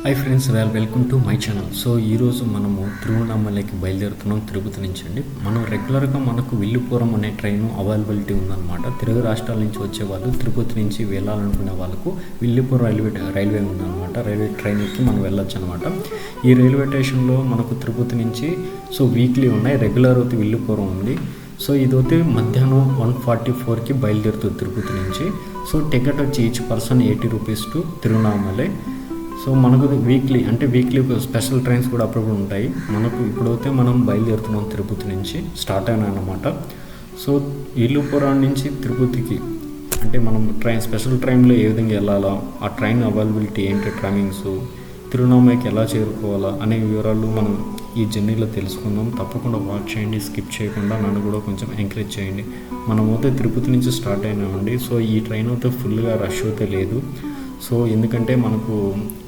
Hi friends, welcome to my channel. So ఈరోజు మనము తిరువణామలైకి బయలుదేరుతున్నాం తిరుపతి నుంచి అండి. మనం రెగ్యులర్గా మనకు విల్లుపురం అనే ట్రైన్ అవైలబిలిటీ ఉందన్నమాట. తెలుగు రాష్ట్రాల నుంచి వచ్చే వాళ్ళు తిరుపతి నుంచి వెళ్ళాలనుకునే వాళ్ళకు విల్లుపురం రైల్వే ఉందన్నమాట. రైల్వే ట్రైన్ ఎక్కి మనం వెళ్ళొచ్చు అనమాట. ఈ రైల్వే స్టేషన్లో మనకు తిరుపతి నుంచి వీక్లీ ఉన్నాయి, రెగ్యులర్ అయితే విల్లుపురం ఉంది. సో ఇదైతే మధ్యాహ్నం 1:44కి బయలుదేరుతుంది తిరుపతి నుంచి. సో టికెట్ వచ్చి each person 80 rupees to Tiruvannamalai. So మనకు వీక్లీ స్పెషల్ ట్రైన్స్ కూడా అప్పుడప్పుడు ఉంటాయి. మనకు ఇప్పుడైతే మనం బయలుదేరుతున్నాం తిరుపతి నుంచి, స్టార్ట్ అయినా అన్నమాట. సో విల్లుపురం నుంచి తిరుపతికి మనం స్పెషల్ ట్రైన్లో ఏ విధంగా వెళ్ళాలా, ఆ ట్రైన్ అవైలబిలిటీ ఏంటి, టైమింగ్స్, తిరువణామలైకి ఎలా చేరుకోవాలా అనే వివరాలు మనం ఈ జర్నీలో తెలుసుకుందాం. తప్పకుండా వాచ్ చేయండి, స్కిప్ చేయకుండా. నన్ను కూడా కొంచెం ఎంకరేజ్ చేయండి. మనమైతే తిరుపతి నుంచి స్టార్ట్ అయినామండి. సో ఈ ట్రైన్ అయితే ఫుల్గా రష్ అయితే లేదు. సో ఎందుకంటే మనకు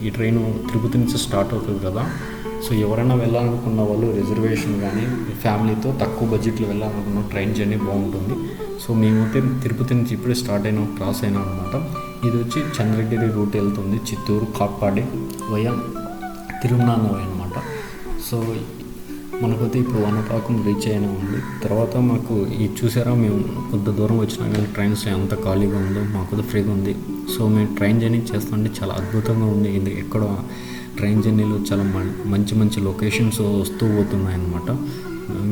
ఈ ట్రైన్ తిరుపతి నుంచి స్టార్ట్ అవుతుంది కదా. సో ఎవరైనా వెళ్ళాలనుకున్న వాళ్ళు రిజర్వేషన్ కానీ ఫ్యామిలీతో తక్కువ బడ్జెట్లో వెళ్ళాలనుకున్న ట్రైన్ జర్నీ బాగుంటుంది. సో మేమైతే తిరుపతి నుంచి ఇప్పుడే స్టార్ట్ అయినాం, క్రాస్ అయినాం అనమాట. ఇది వచ్చి చంద్రగిరి రూట్ వెళ్తుంది, చిత్తూరు, కాట్పాడి వయా తిరువణామలై అనమాట. సో మనకైతే ఇప్పుడు వనపాకం రీచ్ అయినా ఉంది. తర్వాత మాకు ఈ చూసారా, మేము కొంత దూరం వచ్చినా కానీ ట్రైన్స్ ఎంత ఖాళీగా ఉందో, మాకు ఫ్రీగా ఉంది. సో మేము ట్రైన్ జర్నీ చేస్తుంటే చాలా అద్భుతంగా ఉంది. ఇది ఎక్కడ ట్రైన్ జర్నీలో చాలా మంచి లొకేషన్స్ వస్తూ పోతున్నాయి అన్నమాట.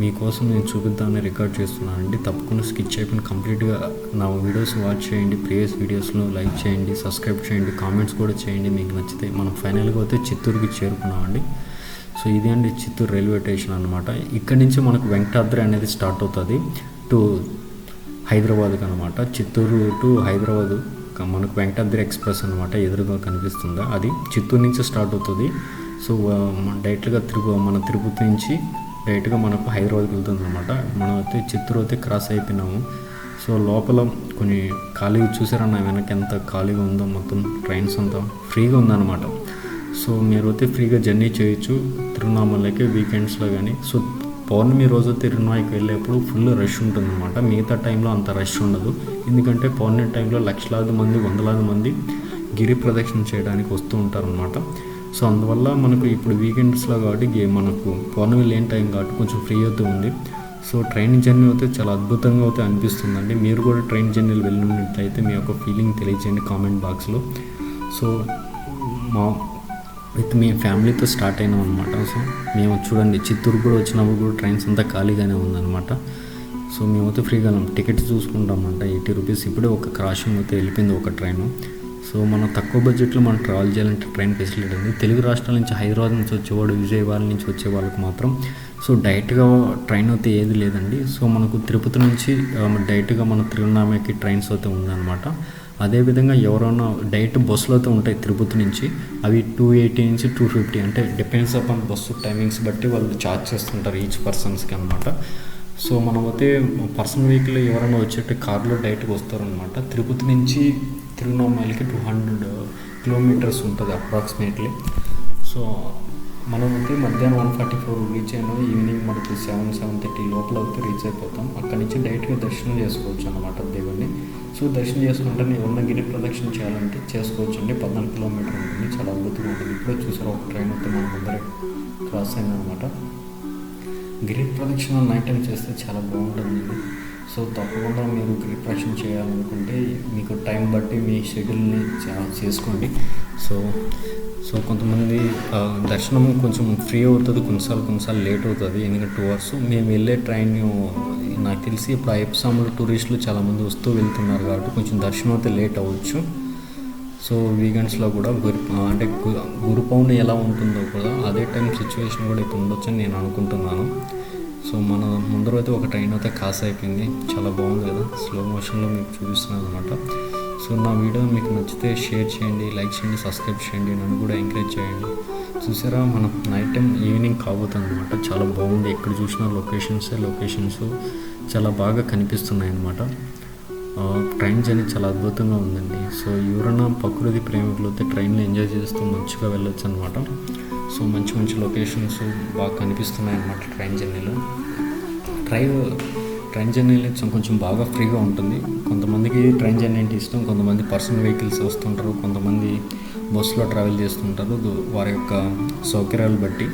మీకోసం నేను చూపిద్దామని రికార్డ్ చేస్తున్నానండి. తప్పకుండా స్కిప్ చేయకుండా కంప్లీట్గా నా వీడియోస్ వాచ్ చేయండి. ప్రీవియస్ వీడియోస్లో లైక్ చేయండి, సబ్స్క్రైబ్ చేయండి, కామెంట్స్ కూడా చేయండి మీకు నచ్చితే. మనం ఫైనల్గా అయితే చిత్తూరుకి చేరుకున్నామండి. సో ఇది అండి చిత్తూరు రైల్వే స్టేషన్ అనమాట. ఇక్కడి నుంచి మనకు వెంకటాద్రి అనేది స్టార్ట్ అవుతుంది టు హైదరాబాద్కి అనమాట. చిత్తూరు టు హైదరాబాద్ మనకు వెంకటాద్రి ఎక్స్ప్రెస్ అనమాట. ఎదురుగా కనిపిస్తుందా, అది చిత్తూరు నుంచి స్టార్ట్ అవుతుంది. సో డైరెక్ట్గా మన తిరుపతి నుంచి డైరెక్ట్గా మనకు హైదరాబాద్కి వెళ్తుంది అనమాట. మనం అయితే చిత్తూరు అయితే క్రాస్ అయిపోయినాము. సో లోపల కొన్ని ఖాళీగా చూసారా, నా వెనక ఎంత ఖాళీగా ఉందో, మొత్తం ట్రైన్స్ అంతా ఫ్రీగా ఉందన్నమాట. సో మీరు అయితే ఫ్రీగా జర్నీ చేయొచ్చు తిరువణామలైకి వీకెండ్స్లో కానీ. సో పౌర్ణమి రోజు తిరువణామలైకి వెళ్ళేప్పుడు ఫుల్ రష్ ఉంటుందన్నమాట. మిగతా టైంలో అంత రష్ ఉండదు. ఎందుకంటే పౌర్ణమి టైంలో లక్షలాది మంది, వందలాది మంది గిరి ప్రదక్షిణ చేయడానికి వస్తూ ఉంటారనమాట. సో అందువల్ల మనకు ఇప్పుడు వీకెండ్స్లో కాబట్టి మనకు పౌర్ణమి లేని టైం కాబట్టి కొంచెం ఫ్రీ అవుతూ ఉంది. సో ట్రైన్ జర్నీ అయితే చాలా అద్భుతంగా అయితే అనిపిస్తుందండి. మీరు కూడా ట్రైన్ జర్నీలు వెళ్ళినట్లయితే మీ యొక్క ఫీలింగ్ తెలియజేయండి కామెంట్ బాక్స్లో. సో మీ ఫ్యామిలీతో స్టార్ట్ అయినాం అనమాట. సో మేము చూడండి చిత్తూరు కూడా వచ్చినప్పుడు కూడా ట్రైన్స్ అంతా ఖాళీగానే ఉందన్నమాట. సో మేమైతే ఫ్రీగా టికెట్ చూసుకుంటామంట 80 రూపీస్. ఇప్పుడే ఒక క్రాసింగ్ అయితే వెళ్ళిపోయింది ఒక ట్రైన్. సో మనం తక్కువ బడ్జెట్లో మనం ట్రావెల్ చేయాలంటే ట్రైన్ ఫెసిలిటీ ఉంది. తెలుగు రాష్ట్రాల నుంచి, హైదరాబాద్ నుంచి వచ్చేవాడు, విజయవాడ నుంచి వచ్చే వాళ్ళకి మాత్రం సో డైరెక్ట్గా ట్రైన్ అయితే ఏది లేదండి. సో మనకు తిరుపతి నుంచి డైరెక్ట్గా మన తిరువణామలైకి ట్రైన్స్ అయితే ఉందన్నమాట. అదేవిధంగా ఎవరైనా డైరెక్ట్ బస్సులు అయితే ఉంటాయి తిరుపతి నుంచి. అవి 280 నుంచి 250 అంటే డిపెండ్స్ అపాన్ బస్సు టైమింగ్స్ బట్టి వాళ్ళు ఛార్జ్ చేస్తుంటారు ఈచ్ పర్సన్స్కి అనమాట. సో మనమైతే పర్సనల్ వెహికల్ ఎవరైనా వచ్చేట కార్లో డైరెక్ట్గా వస్తారనమాట. తిరుపతి నుంచి తిరువణామలైకి 200 కిలోమీటర్స్ ఉంటుంది అప్రాక్సిమేట్లీ. సో మనమైతే మధ్యాహ్నం 1:44 రీచ్ అయినా ఈవినింగ్ మనకి 7-7:30 లోపల అయితే రీచ్ అయిపోతాం. అక్కడి నుంచి డైరెక్ట్గా దర్శనం చేసుకోవచ్చు అనమాట దేవుడిని. సో దర్శనం చేసుకుంటే ఎవరన్నా గిరి ప్రదక్షిణ చేయాలంటే చేసుకోవచ్చు అండి. 14 కిలోమీటర్ ఉంటుంది, చాలా అద్భుతంగా ఉంటుంది. ఇప్పుడే చూసారు ఒక ట్రైన్ అయితే మన ముందరే క్రాస్ అయిందనమాట. గిరి ప్రదక్షిణ నైట్ టైం చేస్తే చాలా బాగుంటుంది. సో తప్పకుండా మీరు గిరి ప్రదక్షిణ చేయాలనుకుంటే మీకు టైం బట్టి మీ షెడ్యూల్ని చేసుకోండి. సో కొంతమంది దర్శనం కొంచెం ఫ్రీ అవుతుంది, కొన్నిసార్లు లేట్ అవుతుంది. ఎందుకంటే 2 hours మేము వెళ్ళే ట్రైన్ నాకు తెలిసి ఇప్పుడు అయ్యప్పస్వాములు టూరిస్టులు చాలామంది వస్తూ వెళ్తున్నారు కాబట్టి కొంచెం దర్శనం అయితే లేట్ అవ్వచ్చు. సో వీకెండ్స్లో కూడా గురు పౌర్ణమి ఎలా ఉంటుందో కూడా అదే టైం సిచ్యువేషన్ కూడా ఇప్పుడు ఉండొచ్చు అని నేను అనుకుంటున్నాను. సో మన ముందర అయితే ఒక ట్రైన్ అయితే కాస్ అయిపోయింది, చాలా బాగుంది కదా, స్లో మోషన్లో మీకు చూపిస్తున్నాను అనమాట. సో నా వీడియో మీకు నచ్చితే షేర్ చేయండి, లైక్ చేయండి, సబ్స్క్రైబ్ చేయండి, నన్ను కూడా ఎంకరేజ్ చేయండి. చూసారా, మనం నైట్ టైం ఈవినింగ్ కాబోతుంది అనమాట. చాలా బాగుంది, ఎక్కడ చూసిన లొకేషన్స్ చాలా బాగా కనిపిస్తున్నాయి అన్నమాట. ట్రైన్ జర్నీ చాలా అద్భుతంగా ఉందండి. సో ఎవరైనా ప్రకృతి ప్రేమికులు అయితే ట్రైన్లో ఎంజాయ్ చేస్తూ మంచిగా వెళ్ళొచ్చు అనమాట. సో మంచి లొకేషన్స్ బాగా కనిపిస్తున్నాయి అన్నమాట ట్రైన్ జర్నీలో. ట్రైన్ జర్నీలో కొంచెం బాగా ఫ్రీగా ఉంటుంది. కొంతమందికి ట్రైన్ జర్నీ అంటే ఇష్టం, కొంతమంది పర్సనల్ వెహికల్స్ వస్తుంటారు, కొంతమంది బస్సులో ట్రావెల్ చేస్తుంటారు వారి యొక్క సౌకర్యాలు బట్టి.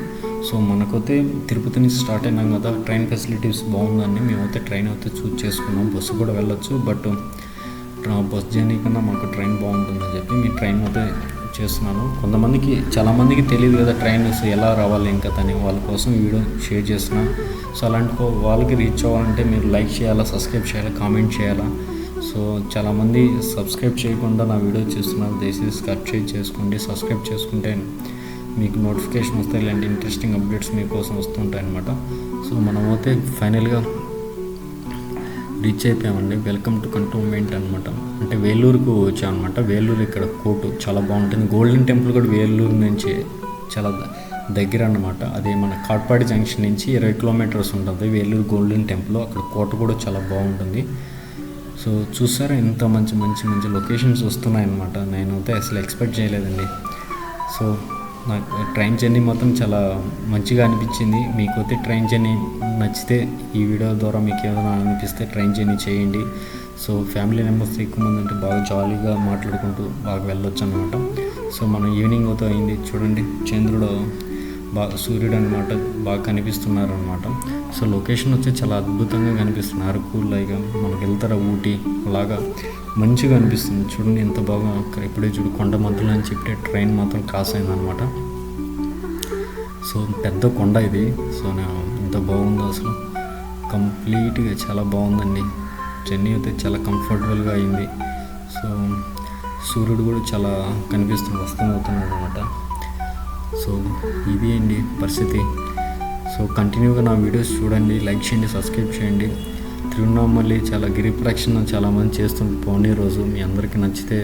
సో మనకైతే తిరుపతి నుంచి స్టార్ట్ అయినాం కదా, ట్రైన్ ఫెసిలిటీస్ బాగుందని మేమైతే ట్రైన్ అయితే చూస్ చేసుకున్నాం. బస్సు కూడా వెళ్ళొచ్చు, బట్ బస్ జర్నీ కన్నా మాకు ట్రైన్ బాగుంటుందని చెప్పి మీ ట్రైన్ అయితే చేస్తున్నాను. చాలామందికి తెలియదు కదా ట్రైన్స్ ఎలా రావాలి ఇంకా అని, వాళ్ళ కోసం ఈ వీడియో షేర్ చేస్తున్నా. సో అలాంటి వాళ్ళకి రీచ్ అవ్వాలంటే మీరు లైక్ చేయాలా, సబ్స్క్రైబ్ చేయాలా, కామెంట్ చేయాలా. సో చాలామంది సబ్స్క్రైబ్ చేయకుండా నా వీడియో చూస్తున్నారు. దయచేసి సబ్స్క్రైబ్ చేసుకోండి. సబ్స్క్రైబ్ చేసుకుంటే మీకు నోటిఫికేషన్ వస్తాయి, ఇలాంటి ఇంట్రెస్టింగ్ అప్డేట్స్ మీకోసం వస్తుంటాయి అన్నమాట. సో మనమైతే ఫైనల్గా రీచ్ అయిపోయామండి. వెల్కమ్ టు కంటోన్మెంట్ అనమాట. అంటే వేలూరుకు వచ్చాం అనమాట. వేలూరు ఇక్కడ కోర్టు చాలా బాగుంటుంది. గోల్డెన్ టెంపుల్ కూడా వేలూరు నుంచి చాలా దగ్గర అన్నమాట. అది మన కాట్పాడి జంక్షన్ నుంచి 20 కిలోమీటర్స్ ఉంటుంది వేలూరు గోల్డెన్ టెంపుల్. అక్కడ కోట కూడా చాలా బాగుంటుంది. సో చూసారా ఎంత మంచి లొకేషన్స్ వస్తున్నాయన్నమాట. నేనైతే అసలు ఎక్స్పెక్ట్ చేయలేదండి. సో నాకు ట్రైన్ జర్నీ మొత్తం చాలా మంచిగా అనిపించింది. మీకైతే ట్రైన్ జర్నీ నచ్చితే ఈ వీడియో ద్వారా మీకు ఏదైనా అనిపిస్తే ట్రైన్ జర్నీ చేయండి. సో ఫ్యామిలీ మెంబర్స్ ఎక్కువ మంది ఉంటే బాగా జాలీగా మాట్లాడుకుంటూ బాగా వెళ్ళొచ్చు అనమాట. సో మనం ఈవినింగ్ అవుతూ అయింది. చూడండి చంద్రుడు సూర్యుడు అనమాట బాగా కనిపిస్తున్నారు అనమాట. సో లొకేషన్ వచ్చి చాలా అద్భుతంగా కనిపిస్తుంది. అరకు లైగా మనకు వెళ్తారా ఊటీ అలాగా మంచిగా అనిపిస్తుంది. చూడండి ఎంత బాగా ఇప్పుడే చూడు కొండ మధ్యలో అని చెప్పి ట్రైన్ మాత్రం క్రాస్ అయిందనమాట. సో పెద్ద కొండ ఇది. సో ఎంత బాగుందో అసలు కంప్లీట్గా చాలా బాగుందండి. జర్నీ అయితే చాలా కంఫర్టబుల్గా అయింది. సో సూర్యుడు కూడా చాలా కనిపిస్తుంది, వస్తున్నాడు అనమాట. సో ఇది అండి పరిస్థితి. సో కంటిన్యూగా నా వీడియోస్ చూడండి, లైక్ చేయండి, సబ్స్క్రైబ్ చేయండి. తిరువణామలై చాలా గిరి ప్రదక్షిణ చాలామంది చేస్తుంటారు పోనీ రోజు. మీ అందరికీ నచ్చితే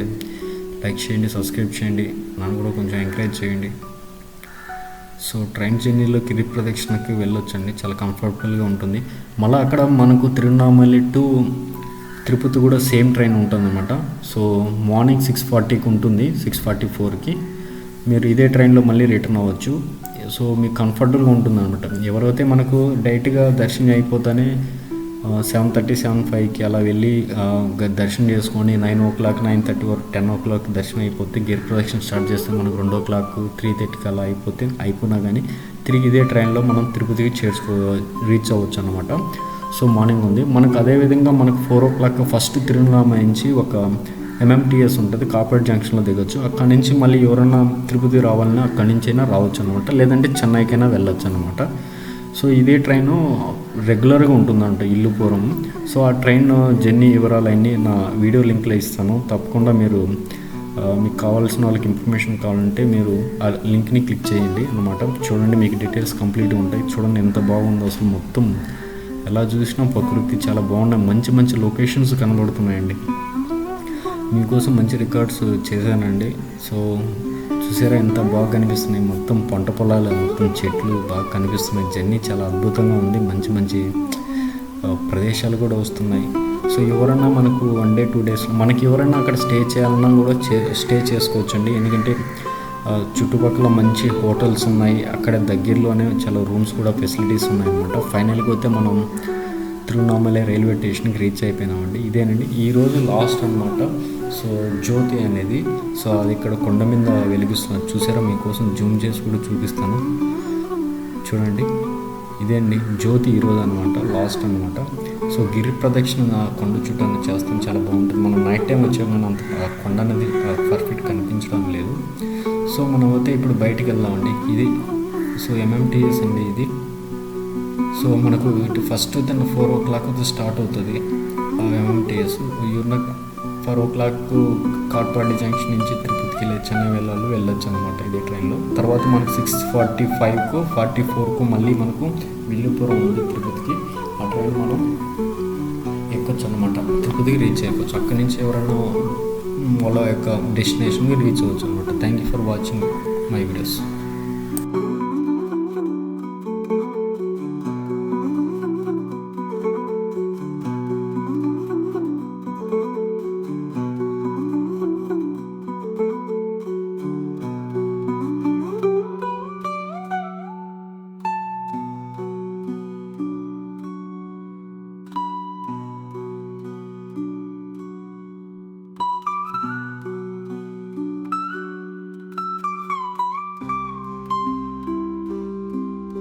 లైక్ చేయండి, సబ్స్క్రైబ్ చేయండి, నన్ను కూడా కొంచెం ఎంకరేజ్ చేయండి. సో ట్రైన్ జర్నీలో గిరి ప్రదక్షిణకి వెళ్ళొచ్చండి, చాలా కంఫర్టబుల్గా ఉంటుంది. మళ్ళీ అక్కడ మనకు తిరువణామలై టు తిరుపతి కూడా సేమ్ ట్రైన్ ఉంటుందన్నమాట. సో మార్నింగ్ 6:40కి ఉంటుంది, 6:44కి మీరు ఇదే ట్రైన్లో మళ్ళీ రిటర్న్ అవ్వచ్చు. సో మీకు కంఫర్టబుల్గా ఉంటుంది అనమాట. ఎవరైతే మనకు డైరెక్ట్గా దర్శనం అయిపోతానే 7:30, 7:05కి అలా వెళ్ళి దర్శనం చేసుకొని 9 o'clock, 9:30 వరకు 10 o'clock దర్శనం అయిపోతే గిరి ప్రదక్షిణ స్టార్ట్ చేస్తే మనకు 2 o'clock, 3:30కి అలా అయిపోయినా కానీ తిరిగి ఇదే ట్రైన్లో మనం తిరుపతికి రీచ్ అవ్వచ్చు అనమాట. సో మార్నింగ్ ఉంది మనకు. అదేవిధంగా మనకు 4 o'clock ఫస్ట్ తిరువణామలై నుంచి ఒక MMTS ఉంటుంది, కాపరేట్ జంక్షన్లో దిగొచ్చు. అక్కడి నుంచి మళ్ళీ ఎవరైనా తిరుపతి రావాలన్నా అక్కడి నుంచి అయినా రావచ్చు అనమాట, లేదంటే చెన్నైకైనా వెళ్ళొచ్చు అనమాట. సో ఇదే ట్రైను రెగ్యులర్గా ఉంటుందంట ఇల్లుపురం. సో ఆ ట్రైన్ జర్నీ వివరాలన్నీ నా వీడియో లింక్లో ఇస్తాను. తప్పకుండా మీరు మీకు కావాల్సిన వాళ్ళకి ఇన్ఫర్మేషన్ కావాలంటే మీరు ఆ లింక్ని క్లిక్ చేయండి అనమాట. చూడండి మీకు డీటెయిల్స్ కంప్లీట్గా ఉంటాయి. చూడండి ఎంత బాగుందో అసలు. మొత్తం ఎలా చూసినా ప్రకృతి చాలా బాగున్నాయి. మంచి లొకేషన్స్ కనబడుతున్నాయండి. మీకోసం మంచి రికార్డ్స్ చేశానండి. సో చూసారా ఎంత బాగా కనిపిస్తున్నాయి. మొత్తం పంట పొలాలు, మొత్తం చెట్లు బాగా కనిపిస్తున్నాయి. జర్నీ చాలా అద్భుతంగా ఉంది. మంచి ప్రదేశాలు కూడా వస్తున్నాయి. సో ఎవరైనా మనకు 1 day 2 days మనకి ఎవరైనా అక్కడ స్టే చేయాలన్నా కూడా స్టే చేసుకోవచ్చండి. ఎందుకంటే చుట్టుపక్కల మంచి హోటల్స్ ఉన్నాయి. అక్కడ దగ్గరలోనే చాలా రూమ్స్ కూడా ఫెసిలిటీస్ ఉన్నాయన్నమాట. ఫైనల్గా అయితే మనం తిరువణామలై రైల్వే స్టేషన్కి రీచ్ అయిపోయినామండి. ఇదేనండి ఈరోజు లాస్ట్ అనమాట. సో జ్యోతి అనేది, సో అది ఇక్కడ కొండ మీద వెలిగిస్తున్నారు. చూసారా, మీకోసం జూమ్ చేసి కూడా చూపిస్తాను. చూడండి ఇదే అండి జ్యోతి ఈరోజు అనమాట, లాస్ట్ అనమాట. సో గిరి ప్రదక్షిణ కొండ చుట్టూ చేస్తాం, చాలా బాగుంటుంది. మనం నైట్ టైం వచ్చాం కానీ అంత కొండ అనేది పర్ఫెక్ట్ కనిపించడం లేదు. సో మనం అయితే ఇప్పుడు బయటికి వెళ్దామండి. ఇది సో MMTS అండి ఇది. సో మనకు ఇటు ఫస్ట్ అయితే 4 o'clock స్టార్ట్ అవుతుంది MMTS. 4 o'clock కాట్పాడి జంక్షన్ నుంచి తిరుపతికి వెళ్ళి చెన్నై వెళ్ళొచ్చు అనమాట ఇదే ట్రైన్లో. తర్వాత మనకు 6:45కు 44కు మళ్ళీ మనకు విల్లుపురం ఉంది తిరుపతికి. ఆ ట్రైన్ మనం ఎక్కొచ్చు అనమాట, తిరుపతికి రీచ్ అయిపోవచ్చు. అక్కడి నుంచి ఎవరైనా వాళ్ళ యొక్క డెస్టినేషన్కి రీచ్ అవ్వచ్చు అనమాట. Thank you for watching my videos.